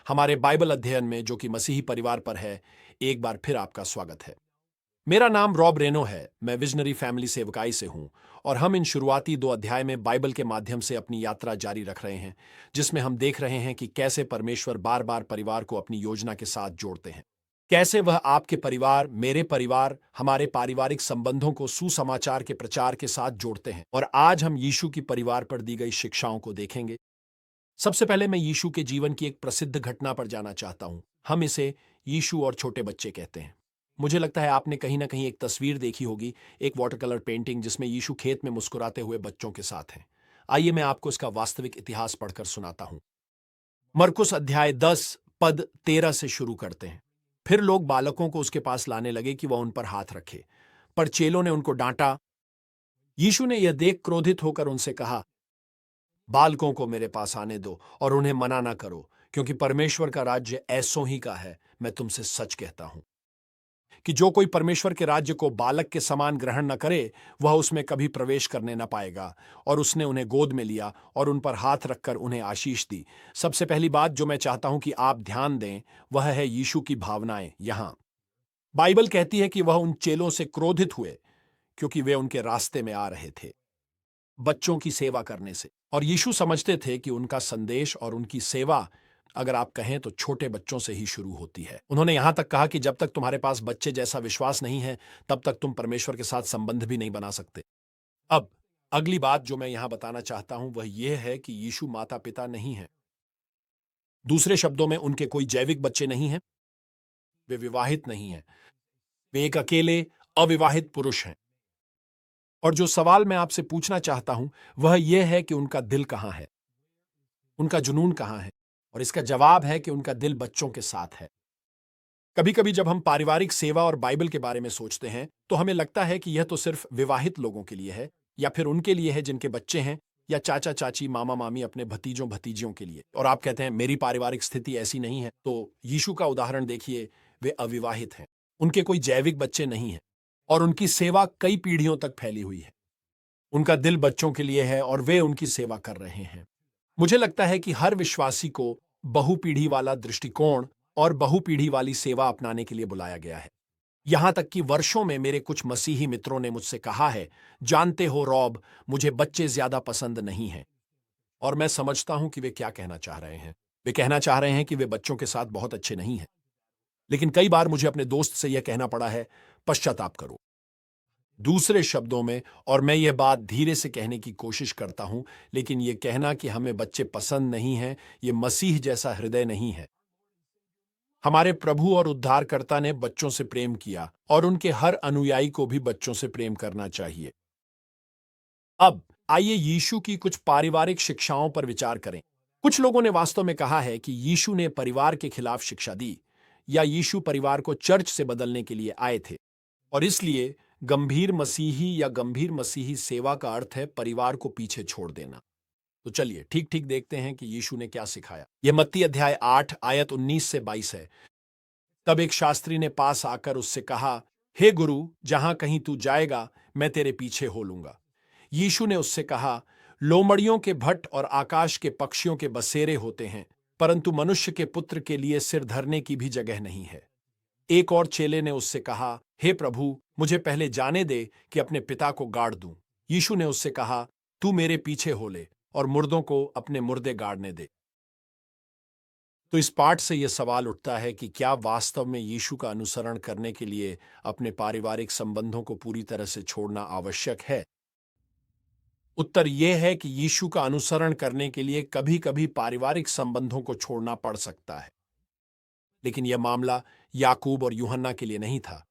हमारे बाइबल अध्ययन में जो कि मसीही परिवार पर है, एक बार फिर आपका स्वागत है। मेरा नाम रॉब रेनो है, मैं विजनरी फैमिली सेवकाई से हूं और हम इन शुरुआती 2 अध्याय में बाइबल के माध्यम से अपनी यात्रा जारी रख रहे हैं, जिसमें हम देख रहे हैं कि कैसे परमेश्वर बार-बार परिवार को अपनी योजना के साथ जोड़ते हैं। कैसे वह आपके परिवार, मेरे परिवार, हमारे पारिवारिक संबंधों को सुसमाचार के प्रचार के साथ जोड़ते हैं और आज हम यीशु की परिवार पर दी गई शिक्षाओं को देखेंगे। सबसे पहले मैं यीशु के जीवन की एक प्रसिद्ध घटना पर जाना चाहता हूं। हम इसे यीशु और छोटे बच्चे कहते हैं। मुझे लगता है आपने कहीं ना कहीं एक तस्वीर देखी होगी, एक वाटर कलर पेंटिंग जिसमें यीशु खेत में मुस्कुराते हुए बच्चों के साथ हैं। आइए मैं आपको इसका वास्तविक इतिहास पढ़कर सुनाता हूं। मरकुस अध्याय 10 पद 13 से शुरू करते हैं। फिर लोग बालकों को उसके पास लाने लगे कि वह उन पर हाथ रखे, पर चेलों ने उनको डांटा। यीशु ने यह देख क्रोधित होकर उनसे कहा, बालकों को मेरे पास आने दो और उन्हें मना ना करो, क्योंकि परमेश्वर का राज्य ऐसों ही का है। मैं तुमसे सच कहता हूं कि जो कोई परमेश्वर के राज्य को बालक के समान ग्रहण न करे, वह उसमें कभी प्रवेश करने न पाएगा। और उसने उन्हें गोद में लिया और उन पर हाथ रखकर उन्हें आशीष दी। सबसे पहली बात जो मैं चाहता हूं कि आप ध्यान दें, वह है यीशु की भावनाएं। यहां बाइबल कहती है कि वह उन चेलों से क्रोधित हुए क्योंकि वे उनके रास्ते में आ रहे थे बच्चों की सेवा करने से। और यीशु समझते थे कि उनका संदेश और उनकी सेवा, अगर आप कहें तो छोटे बच्चों से ही शुरू होती है। उन्होंने यहां तक कहा कि जब तक तुम्हारे पास बच्चे जैसा विश्वास नहीं है, तब तक तुम परमेश्वर के साथ संबंध भी नहीं बना सकते। अब अगली बात जो मैं यहां बताना चाहता हूं वह यह है कि यीशु माता पिता नहीं है। दूसरे शब्दों में, उनके कोई जैविक बच्चे नहीं हैं, वे विवाहित नहीं हैं, वे एक अकेले अविवाहित पुरुष हैं। और जो सवाल मैं आपसे पूछना चाहता हूं वह यह है कि उनका दिल कहां है, उनका जुनून कहां है। और इसका जवाब है कि उनका दिल बच्चों के साथ है। कभी कभी जब हम पारिवारिक सेवा और बाइबल के बारे में सोचते हैं तो हमें लगता है कि यह तो सिर्फ विवाहित लोगों के लिए है, या फिर उनके लिए है जिनके बच्चे हैं, या चाचा चाची मामा मामी अपने भतीजों भतीजियों के लिए। और आप कहते हैं मेरी पारिवारिक स्थिति ऐसी नहीं है, तो यीशु का उदाहरण देखिए। वे अविवाहित हैं, उनके कोई जैविक बच्चे नहीं हैं और उनकी सेवा कई पीढ़ियों तक फैली हुई है। उनका दिल बच्चों के लिए है और वे उनकी सेवा कर रहे हैं। मुझे लगता है कि हर विश्वासी को बहुपीढ़ी वाला दृष्टिकोण और बहुपीढ़ी वाली सेवा अपनाने के लिए बुलाया गया है। यहां तक कि वर्षों में मेरे कुछ मसीही मित्रों ने मुझसे कहा है, जानते हो रॉब, मुझे बच्चे ज्यादा पसंद नहीं हैं। और मैं समझता हूं कि वे क्या कहना चाह रहे हैं। वे कहना चाह रहे हैं कि वे बच्चों के साथ बहुत अच्छे नहीं हैं। लेकिन कई बार मुझे अपने दोस्त से यह कहना पड़ा है, पश्चाताप करो। दूसरे शब्दों में, और मैं यह बात धीरे से कहने की कोशिश करता हूं, लेकिन यह कहना कि हमें बच्चे पसंद नहीं हैं, यह मसीह जैसा हृदय नहीं है। हमारे प्रभु और उद्धारकर्ता ने बच्चों से प्रेम किया और उनके हर अनुयायी को भी बच्चों से प्रेम करना चाहिए। अब आइए यीशु की कुछ पारिवारिक शिक्षाओं पर विचार करें। कुछ लोगों ने वास्तव में कहा है कि यीशु ने परिवार के खिलाफ शिक्षा दी, या यीशु परिवार को चर्च से बदलने के लिए आए थे। और इसलिए गंभीर मसीही या गंभीर मसीही सेवा का अर्थ है परिवार को पीछे छोड़ देना। तो चलिए ठीक ठीक देखते हैं कि यीशु ने क्या सिखाया। यह मत्ती अध्याय 8 आयत 19 से 22 है। तब एक शास्त्री ने पास आकर उससे कहा, हे गुरु, जहां कहीं तू जाएगा मैं तेरे पीछे हो लूंगा। यीशु ने उससे कहा, लोमड़ियों के भट्ट और आकाश के पक्षियों के बसेरे होते हैं, परंतु मनुष्य के पुत्र के लिए सिर धरने की भी जगह नहीं है। एक और चेले ने उससे कहा, हे प्रभु, मुझे पहले जाने दे कि अपने पिता को गाड़ दूं। यीशु ने उससे कहा, तू मेरे पीछे हो ले और मुर्दों को अपने मुर्दे गाड़ने दे। तो इस पाठ से यह सवाल उठता है कि क्या वास्तव में यीशु का अनुसरण करने के लिए अपने पारिवारिक संबंधों को पूरी तरह से छोड़ना आवश्यक है? उत्तर यह है कि यीशु का अनुसरण करने के लिए कभी कभी पारिवारिक संबंधों को छोड़ना पड़ सकता है। लेकिन यह मामला याकूब और यूहन्ना के लिए नहीं था।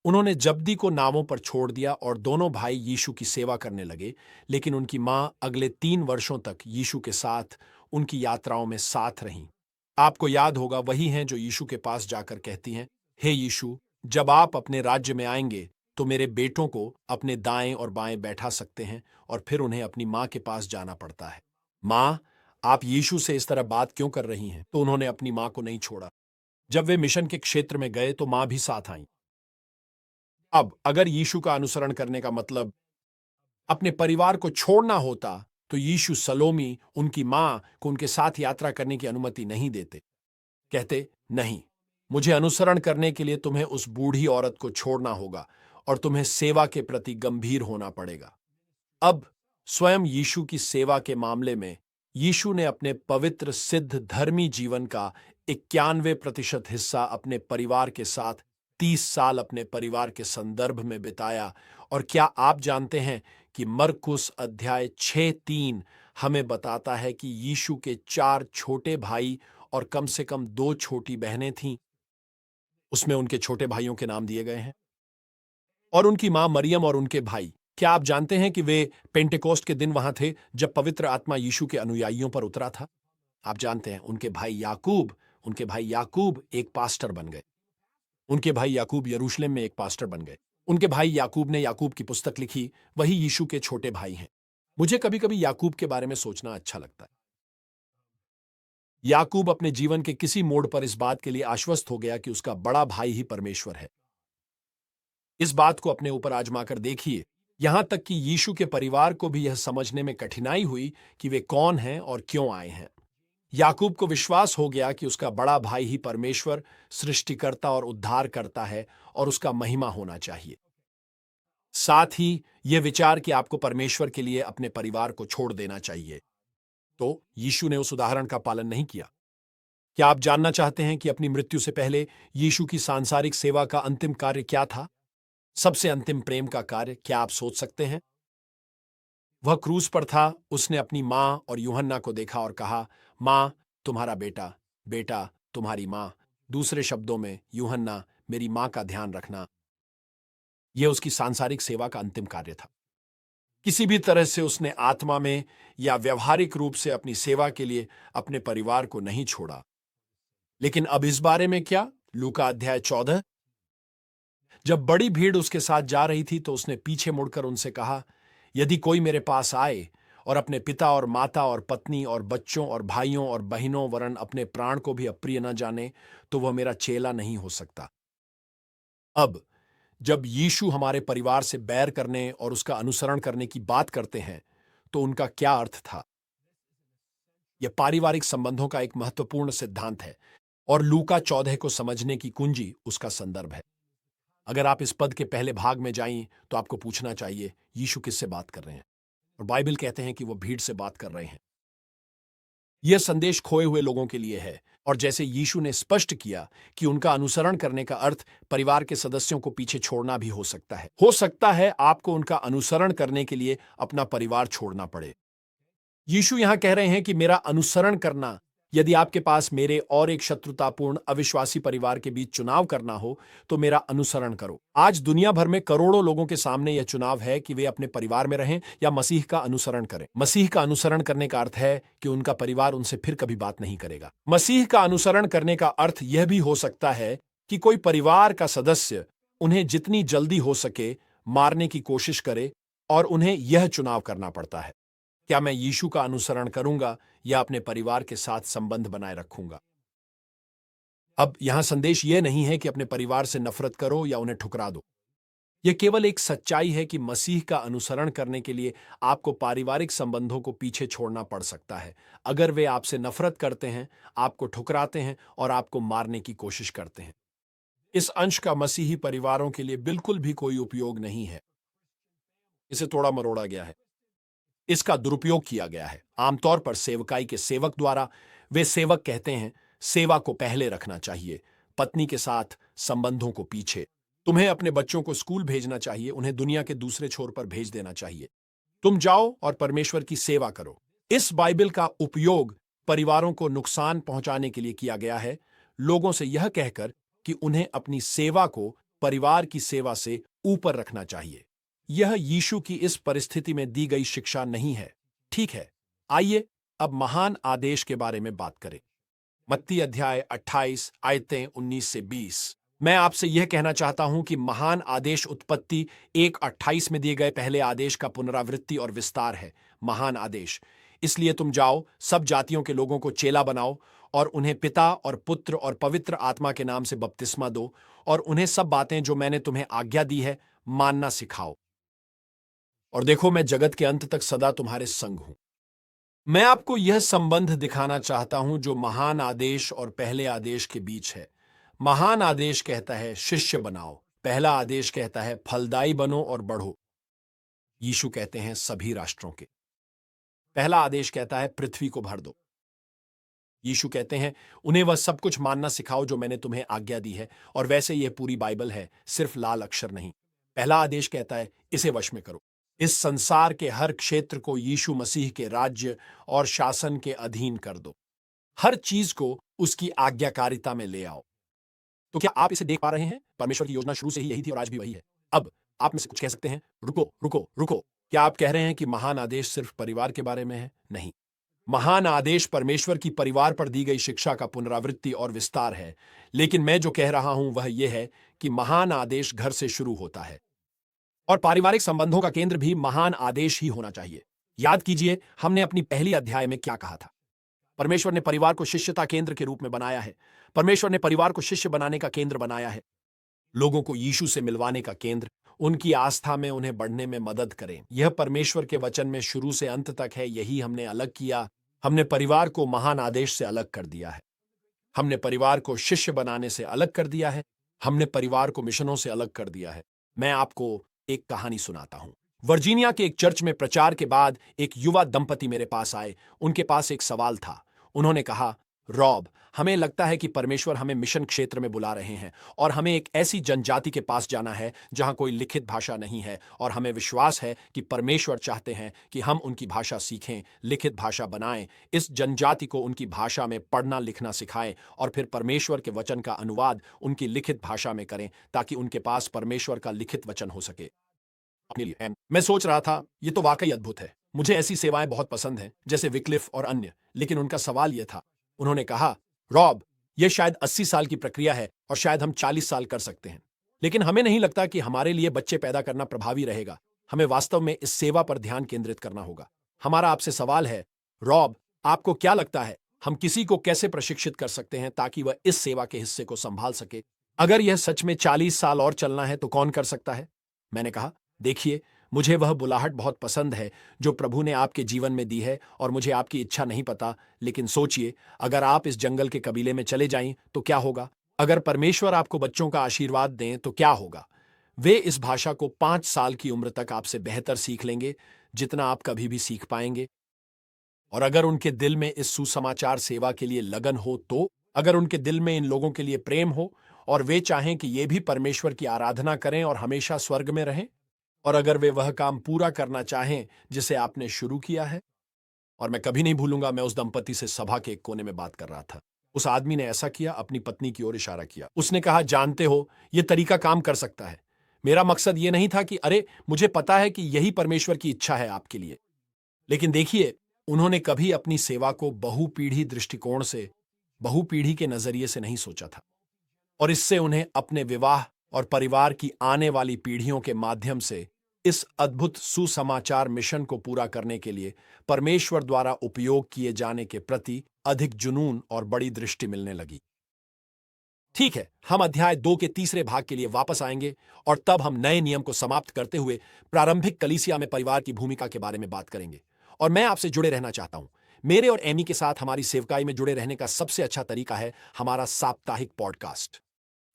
उन्होंने जब्दी को नावों पर छोड़ दिया और दोनों भाई यीशु की सेवा करने लगे, लेकिन उनकी मां अगले 3 वर्षों तक यीशु के साथ उनकी यात्राओं में साथ रहीं। आपको याद होगा, वही हैं जो यीशु के पास जाकर कहती हैं, हे यीशु, जब आप अपने राज्य में आएंगे तो मेरे बेटों को अपने दाएं और बाएं बैठा सकते हैं। और फिर उन्हें अपनी मां के पास जाना पड़ता है। मां, आप यीशु से इस तरह बात क्यों कर रही हैं? तो उन्होंने अपनी मां को नहीं छोड़ा। जब वे मिशन के क्षेत्र में गए तो मां भी साथ आई। अब अगर यीशु का अनुसरण करने का मतलब अपने परिवार को छोड़ना होता, तो यीशु सलोमी, उनकी मां, को उनके साथ यात्रा करने की अनुमति नहीं देते। कहते, नहीं, मुझे अनुसरण करने के लिए तुम्हें उस बूढ़ी औरत को छोड़ना होगा और तुम्हें सेवा के प्रति गंभीर होना पड़ेगा। अब स्वयं यीशु की सेवा के मामले में यीशु ने अपने पवित्र सिद्ध धर्मी जीवन का 91% हिस्सा अपने परिवार के साथ 30 साल अपने परिवार के संदर्भ में बिताया। और क्या आप जानते हैं कि मरकुस अध्याय 6:3 हमें बताता है कि यीशु के 4 छोटे भाई और कम से कम 2 छोटी बहनें थीं। उसमें उनके छोटे भाइयों के नाम दिए गए हैं और उनकी मां मरियम और उनके भाई। क्या आप जानते हैं कि वे पेंटेकोस्ट के दिन वहां थे जब पवित्र आत्मा यीशु के अनुयायियों पर उतरा था? आप जानते हैं उनके भाई याकूब एक पास्टर बन गए। उनके भाई याकूब यरूशलेम में एक पास्टर बन गए। उनके भाई याकूब ने याकूब की पुस्तक लिखी, वही यीशु के छोटे भाई हैं। मुझे कभी कभी याकूब के बारे में सोचना अच्छा लगता है। याकूब अपने जीवन के किसी मोड़ पर इस बात के लिए आश्वस्त हो गया कि उसका बड़ा भाई ही परमेश्वर है। इस बात को अपने ऊपर आजमाकर देखिए। यहां तक कि यीशु के परिवार को भी यह समझने में कठिनाई हुई कि वे कौन हैं और क्यों आए हैं। याकूब को विश्वास हो गया कि उसका बड़ा भाई ही परमेश्वर, सृष्टिकर्ता और उद्धार करता है और उसका महिमा होना चाहिए। साथ ही यह विचार कि आपको परमेश्वर के लिए अपने परिवार को छोड़ देना चाहिए। तो यीशु ने उस उदाहरण का पालन नहीं किया। क्या आप जानना चाहते हैं कि अपनी मृत्यु से पहले यीशु की सांसारिक सेवा का अंतिम कार्य क्या था? सबसे अंतिम प्रेम का कार्य क्या आप सोच सकते हैं? वह क्रूस पर था। उसने अपनी मां और यूहन्ना को देखा और कहा, मां, तुम्हारा बेटा, बेटा, तुम्हारी मां। दूसरे शब्दों में, यूहन्ना, मेरी मां का ध्यान रखना। यह उसकी सांसारिक सेवा का अंतिम कार्य था। किसी भी तरह से उसने आत्मा में या व्यवहारिक रूप से अपनी सेवा के लिए अपने परिवार को नहीं छोड़ा। लेकिन अब इस बारे में क्या? लूका अध्याय 14। जब बड़ी भीड़ उसके साथ जा रही थी तो उसने पीछे मुड़कर उनसे कहा, यदि कोई मेरे पास आए और अपने पिता और माता और पत्नी और बच्चों और भाइयों और बहनों वरन अपने प्राण को भी अप्रिय न जाने, तो वह मेरा चेला नहीं हो सकता। अब जब यीशु हमारे परिवार से बैर करने और उसका अनुसरण करने की बात करते हैं, तो उनका क्या अर्थ था? यह पारिवारिक संबंधों का एक महत्वपूर्ण सिद्धांत है और लूका 14 को समझने की कुंजी उसका संदर्भ है। अगर आप इस पद के पहले भाग में जाएं तो आपको पूछना चाहिए, यीशु किससे बात कर रहे हैं? और बाइबल कहते हैं कि वो भीड़ से बात कर रहे हैं। यह संदेश खोए हुए लोगों के लिए है और जैसे यीशु ने स्पष्ट किया कि उनका अनुसरण करने का अर्थ परिवार के सदस्यों को पीछे छोड़ना भी हो सकता है। हो सकता है आपको उनका अनुसरण करने के लिए अपना परिवार छोड़ना पड़े। यीशु यहां कह रहे हैं कि मेरा अनुसरण करना, यदि आपके पास मेरे और एक शत्रुतापूर्ण अविश्वासी परिवार के बीच चुनाव करना हो तो मेरा अनुसरण करो। आज दुनिया भर में करोड़ों लोगों के सामने यह चुनाव है कि वे अपने परिवार में रहें या मसीह का अनुसरण करें। मसीह का अनुसरण करने का अर्थ है कि उनका परिवार उनसे फिर कभी बात नहीं करेगा। मसीह का अनुसरण करने का अर्थ यह भी हो सकता है कि कोई परिवार का सदस्य उन्हें जितनी जल्दी हो सके मारने की कोशिश करे और उन्हें यह चुनाव करना पड़ता है, क्या मैं यीशु का अनुसरण करूंगा या अपने परिवार के साथ संबंध बनाए रखूंगा? अब यहां संदेश यह नहीं है कि अपने परिवार से नफरत करो या उन्हें ठुकरा दो। यह केवल एक सच्चाई है कि मसीह का अनुसरण करने के लिए आपको पारिवारिक संबंधों को पीछे छोड़ना पड़ सकता है अगर वे आपसे नफरत करते हैं, आपको ठुकराते हैं और आपको मारने की कोशिश करते हैं। इस अंश का मसीही परिवारों के लिए बिल्कुल भी कोई उपयोग नहीं है। इसे तोड़ा मरोड़ा गया है, इसका दुरुपयोग किया गया है, आमतौर पर सेवकाई के सेवक द्वारा। वे सेवक कहते हैं, सेवा को पहले रखना चाहिए, पत्नी के साथ संबंधों को पीछे। तुम्हें अपने बच्चों को स्कूल भेजना चाहिए, उन्हें दुनिया के दूसरे छोर पर भेज देना चाहिए। तुम जाओ और परमेश्वर की सेवा करो। इस बाइबल का उपयोग परिवारों को नुकसान पहुंचाने के लिए किया गया है, लोगों से यह कहकर कि उन्हें अपनी सेवा को परिवार की सेवा से ऊपर रखना चाहिए। यह यीशु की इस परिस्थिति में दी गई शिक्षा नहीं है। ठीक है, आइए अब महान आदेश के बारे में बात करें। मत्ती अध्याय 28 आयतें 19 से 20। मैं आपसे यह कहना चाहता हूं कि महान आदेश उत्पत्ति 1:28 में दिए गए पहले आदेश का पुनरावृत्ति और विस्तार है। महान आदेश, इसलिए तुम जाओ, सब जातियों के लोगों को चेला बनाओ और उन्हें पिता और पुत्र और पवित्र आत्मा के नाम से बपतिस्मा दो और उन्हें सब बातें जो मैंने तुम्हें आज्ञा दी है मानना सिखाओ। और देखो, मैं जगत के अंत तक सदा तुम्हारे संग हूं। मैं आपको यह संबंध दिखाना चाहता हूं जो महान आदेश और पहले आदेश के बीच है। महान आदेश कहता है शिष्य बनाओ, पहला आदेश कहता है फलदायी बनो और बढ़ो। यीशु कहते हैं सभी राष्ट्रों के। पहला आदेश कहता है पृथ्वी को भर दो। यीशु कहते हैं उन्हें वह सब कुछ मानना सिखाओ जो मैंने तुम्हें आज्ञा दी है, और वैसे यह पूरी बाइबल है, सिर्फ लाल अक्षर नहीं। पहला आदेश कहता है इसे वश में करो। इस संसार के हर क्षेत्र को यीशु मसीह के राज्य और शासन के अधीन कर दो। हर चीज को उसकी आज्ञाकारिता में ले आओ। तो क्या आप इसे देख पा रहे हैं? परमेश्वर की योजना शुरू से ही यही थी और आज भी वही है। अब आप में से कुछ कह सकते हैं रुको रुको रुको, क्या आप कह रहे हैं कि महान आदेश सिर्फ परिवार के बारे में है? नहीं, महान आदेश परमेश्वर की परिवार पर दी गई शिक्षा का पुनरावृत्ति और विस्तार है। लेकिन मैं जो कह रहा हूं वह यह है कि महान आदेश घर से शुरू होता है, और पारिवारिक संबंधों का केंद्र भी महान आदेश ही होना चाहिए। याद कीजिए हमने अपनी पहली अध्याय में क्या कहा था। परमेश्वर ने परिवार को शिष्यता केंद्र के रूप में बनाया है। परमेश्वर ने परिवार को शिष्य बनाने का केंद्र बनाया है। लोगों को यीशु से मिलवाने का केंद्र, उनकी आस्था में उन्हें बढ़ने में मदद करें। यह परमेश्वर के वचन में शुरू से अंत तक है। यही हमने अलग किया। हमने परिवार को महान आदेश से अलग कर दिया है। हमने परिवार को शिष्य बनाने से अलग कर दिया है। हमने परिवार को मिशनों से अलग कर दिया है। मैं आपको एक कहानी सुनाता हूं। वर्जीनिया के एक चर्च में प्रचार के बाद एक युवा दंपति मेरे पास आए। उनके पास एक सवाल था। उन्होंने कहा, रॉब, हमें लगता है कि परमेश्वर हमें मिशन क्षेत्र में बुला रहे हैं, और हमें एक ऐसी जनजाति के पास जाना है जहां कोई लिखित भाषा नहीं है, और हमें विश्वास है कि परमेश्वर चाहते हैं कि हम उनकी भाषा सीखें, लिखित भाषा बनाएं, इस जनजाति को उनकी भाषा में पढ़ना लिखना सिखाएं, और फिर परमेश्वर के वचन का अनुवाद उनकी लिखित भाषा में करें ताकि उनके पास परमेश्वर का लिखित वचन हो सके। अपने लिए मैं सोच रहा था ये तो वाकई अद्भुत है। मुझे ऐसी सेवाएं बहुत पसंद हैं, जैसे विक्लिफ और अन्य। लेकिन उनका सवाल यह था। उन्होंने कहा, रॉब, यह शायद 80 साल की प्रक्रिया है और शायद हम 40 साल कर सकते हैं, लेकिन हमें नहीं लगता कि हमारे लिए बच्चे पैदा करना प्रभावी रहेगा। हमें वास्तव में इस सेवा पर ध्यान केंद्रित करना होगा। हमारा आपसे सवाल है, रॉब, आपको क्या लगता है हम किसी को कैसे प्रशिक्षित कर सकते हैं ताकि वह इस सेवा के हिस्से को संभाल सके? अगर यह सच में 40 साल और चलना है तो कौन कर सकता है? मैंने कहा, देखिए, मुझे वह बुलाहट बहुत पसंद है जो प्रभु ने आपके जीवन में दी है, और मुझे आपकी इच्छा नहीं पता, लेकिन सोचिए, अगर आप इस जंगल के कबीले में चले जाएं तो क्या होगा? अगर परमेश्वर आपको बच्चों का आशीर्वाद दें तो क्या होगा? वे इस भाषा को 5 साल की उम्र तक आपसे बेहतर सीख लेंगे जितना आप कभी भी सीख पाएंगे। और अगर उनके दिल में इस सुसमाचार सेवा के लिए लगन हो, तो अगर उनके दिल में इन लोगों के लिए प्रेम हो और वे चाहें कि ये भी परमेश्वर की आराधना करें और हमेशा स्वर्ग में रहें, और अगर वे वह काम पूरा करना चाहें जिसे आपने शुरू किया है। और मैं कभी नहीं भूलूंगा, मैं उस दंपति से सभा के एक कोने में बात कर रहा था। उस आदमी ने ऐसा किया, अपनी पत्नी की ओर इशारा किया। उसने कहा, जानते हो, यह तरीका काम कर सकता है। मेरा मकसद यह नहीं था कि अरे, मुझे पता है कि यही परमेश्वर की इच्छा है आपके लिए। लेकिन देखिए, उन्होंने कभी अपनी सेवा को बहुपीढ़ी दृष्टिकोण से, बहुपीढ़ी के नजरिए से नहीं सोचा था, और इससे उन्हें अपने विवाह और परिवार की आने वाली पीढ़ियों के माध्यम से इस अद्भुत सुसमाचार मिशन को पूरा करने के लिए परमेश्वर द्वारा उपयोग किए जाने के प्रति अधिक जुनून और बड़ी दृष्टि मिलने लगी। ठीक है, हम अध्याय 2 के तीसरे भाग के लिए वापस आएंगे, और तब हम नए नियम को समाप्त करते हुए प्रारंभिक कलीसिया में परिवार की भूमिका के बारे में बात करेंगे। और मैं आपसे जुड़े रहना चाहता हूं। मेरे और एमी के साथ हमारी सेवकाई में जुड़े रहने का सबसे अच्छा तरीका है हमारा साप्ताहिक पॉडकास्ट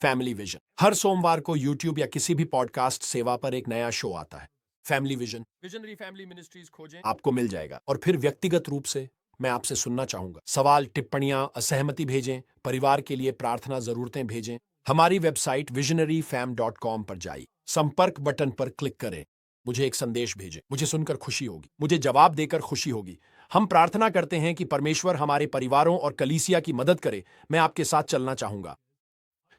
फैमिली विजन। हर सोमवार को यूट्यूब या किसी भी पॉडकास्ट सेवा पर एक नया शो आता है। Family vision, visionary family ministries खोजें, आपको मिल जाएगा। और फिर व्यक्तिगत रूप से मैं आपसे सुनना चाहूंगा। सवाल, टिप्पणियां, असहमति भेजें, परिवार के लिए प्रार्थना जरूरतें भेजें। हमारी वेबसाइट visionaryfam.com पर जाइए, संपर्क बटन पर क्लिक करें, मुझे एक संदेश भेजें। मुझे सुनकर खुशी होगी, मुझे जवाब देकर खुशी होगी। हम प्रार्थना करते हैं कि परमेश्वर हमारे परिवारों और कलीसिया की मदद करे। मैं आपके साथ चलना चाहूंगा।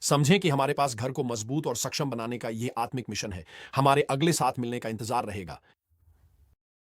समझें कि हमारे पास घर को मजबूत और सक्षम बनाने का यह आत्मिक मिशन है। हमारे अगले साथ मिलने का इंतजार रहेगा।